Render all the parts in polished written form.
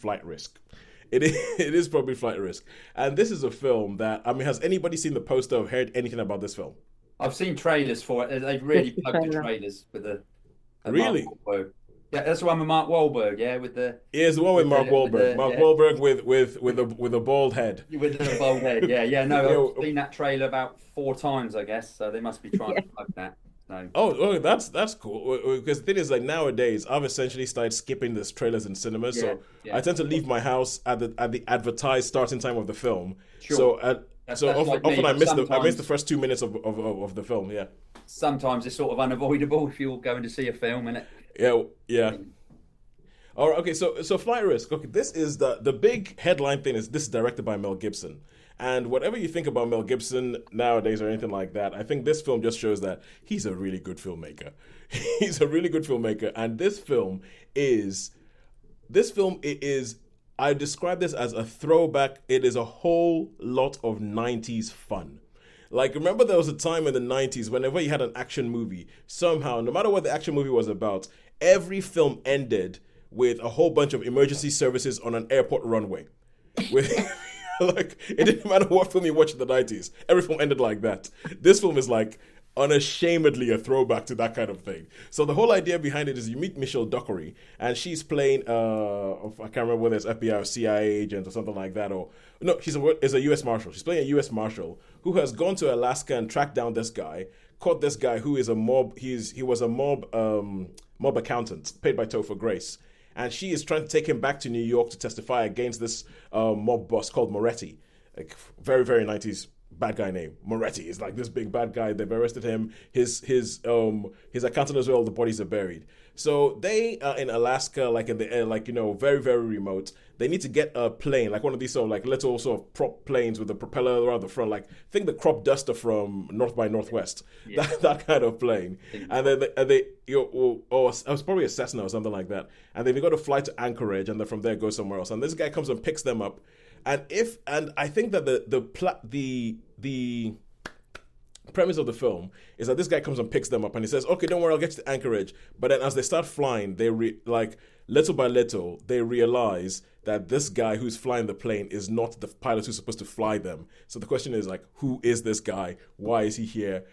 flight risk. It is probably flight risk. And this is a film that, I mean, has anybody seen the poster or heard anything about this film? I've seen trailers for it. They've really Just the plugged the trailer. trailers with the Mark Really? Wahlberg. Yeah, that's the one with Mark Wahlberg. Yeah, Yeah, it's the one with Mark with Wahlberg. the Mark yeah Wahlberg with a bald head. with the bald head. Yeah, yeah. No, I've Yeah. seen that trailer about 4 times, I guess. So they must be trying Yeah. to plug that. So Oh, that's cool. Because the thing is, like nowadays, I've essentially started skipping these trailers in cinemas, yeah, so I yeah. tend to leave my house at the advertised starting time of the film. Sure. So That's like me, often but I miss the sometimes first 2 minutes of the film. Yeah, sometimes it's sort of unavoidable if you're going to see a film and it. yeah, yeah. All right, okay, so Flight Risk. Okay, this is the big headline thing is this is directed by Mel Gibson. And whatever you think about Mel Gibson nowadays or anything like that, I think this film just shows that he's a really good filmmaker. He's a really good filmmaker, and this film, I describe this as a throwback. It is a whole lot of 90s fun. Like, remember there was a time in the 90s, whenever you had an action movie, somehow, no matter what the action movie was about, every film ended with a whole bunch of emergency services on an airport runway. With like, it didn't matter what film you watched in the 90s, every film ended like that. This film is like unashamedly a throwback to that kind of thing. So the whole idea behind it is you meet Michelle Dockery, and she's playing I can't remember whether it's FBI or CIA agent or something like that, or no, is a U.S. Marshal. She's playing a U.S. Marshal who has gone to Alaska and tracked down this guy, caught this guy who is a mob. He was a mob accountant paid by Topher Grace, and she is trying to take him back to New York to testify against this mob boss called Moretti, like very very 90s bad guy name. Moretti is like this big bad guy. They've arrested him. His accountant as well. The bodies are buried. So they are in Alaska, like in the air, like very very remote. They need to get a plane, like one of these sort of like little sort of prop planes with a propeller around the front, like think the crop duster from North by Northwest, Yeah. that kind of plane. And then it was probably a Cessna or something like that. And then they got to fly to Anchorage, and then from there go somewhere else. And this guy comes and picks them up. And I think that the premise of the film is that this guy comes and picks them up, and he says, "Okay, don't worry, I'll get you to Anchorage." But then as they start flying, like little by little, they realize that this guy who's flying the plane is not the pilot who's supposed to fly them. So the question is like, who is this guy? Why is he here?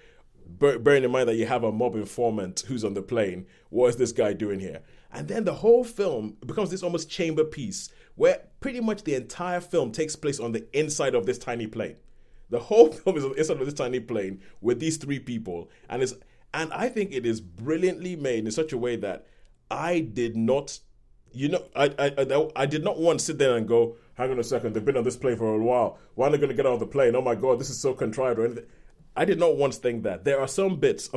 Bearing in mind that you have a mob informant who's on the plane, what is this guy doing here? And then the whole film becomes this almost chamber piece where pretty much the entire film takes place on the inside of this tiny plane. The whole film is on the inside of this tiny plane with these three people, and I think it is brilliantly made in such a way that I did not, I did not want to sit there and go, hang on a second, they've been on this plane for a while. Why are they going to get out of the plane? Oh my God, this is so contrived or anything. I did not once think that. There are some bits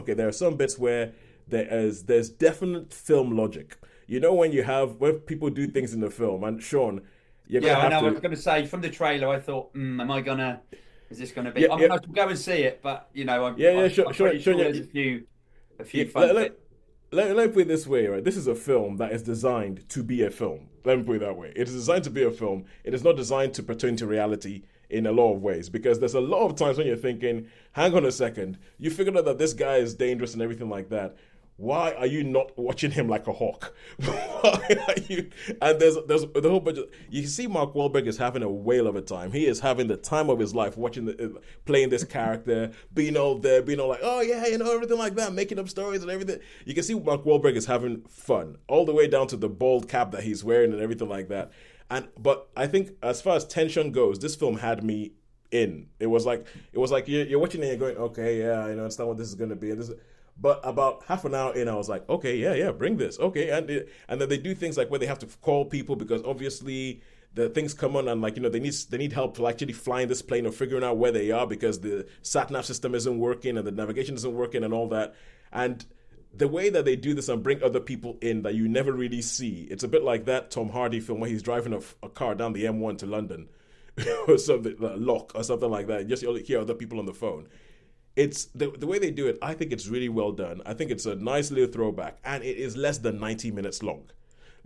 where there's definite film logic. When people do things in the film, and Shaun, you're Yeah, gonna I have know. I to. was going to say from the trailer, I thought, is this going to be? Yeah, I yeah, mean, I should go and see it, but yeah, yeah. I'm pretty Shaun, sure yeah, there's a few yeah, fun bits. let me put it this way, right? This is a film that is designed to be a film. Let me put it that way. It is designed to be a film. It is not designed to pertain to reality in a lot of ways, because there's a lot of times when you're thinking, hang on a second, you figured out that this guy is dangerous and everything like that. Why are you not watching him like a hawk? Why are you? And there's the whole bunch of, you can see Mark Wahlberg is having a whale of a time. He is having the time of his life playing this character, being all there, being all like, oh yeah, everything like that, making up stories and everything. You can see Mark Wahlberg is having fun all the way down to the bald cap that he's wearing and everything like that. But I think as far as tension goes, this film had me in. It was like you're watching it and you're going, okay, yeah, I understand what this is going to be. But about half an hour in, I was like, okay, yeah, bring this. Okay, and then they do things like where they have to call people because obviously the things come on and they need help actually flying this plane or figuring out where they are because the sat nav system isn't working and the navigation isn't working and all that. And the way that they do this and bring other people in that you never really see, it's a bit like that Tom Hardy film where he's driving a car down the M1 to London or something, like Lock or something like that. Just you hear other people on the phone. It's the way they do it. I think it's really well done. I think it's a nice little throwback, and it is less than 90 minutes long.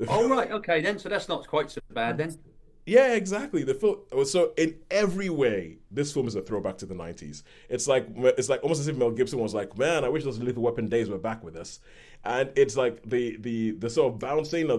Oh right, okay then. So that's not quite so bad then. Yeah, exactly. The film. So in every way, this film is a throwback to the 90s. It's like almost as if Mel Gibson was like, "Man, I wish those Lethal Weapon days were back with us." And it's like the sort of bouncing or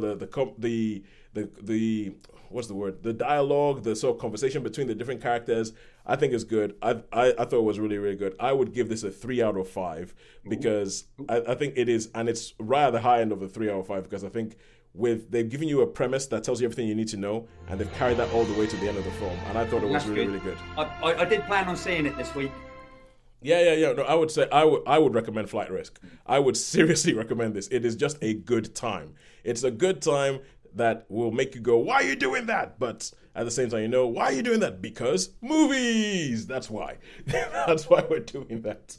the what's the word? The dialogue, the sort of conversation between the different characters, I think is good. I thought it was really, really good. I would give this a 3 out of 5 because I think it is, and it's right at the high end of the 3 out of 5 because I think they've given you a premise that tells you everything you need to know, and they've carried that all the way to the end of the film, and I thought it was really, really good. I did plan on seeing it this week. Yeah. No, I would say I would recommend Flight Risk. I would seriously recommend this. It is just a good time. It's a good time that will make you go, why are you doing that? But at the same time, why are you doing that? Because movies. That's why. That's why we're doing that.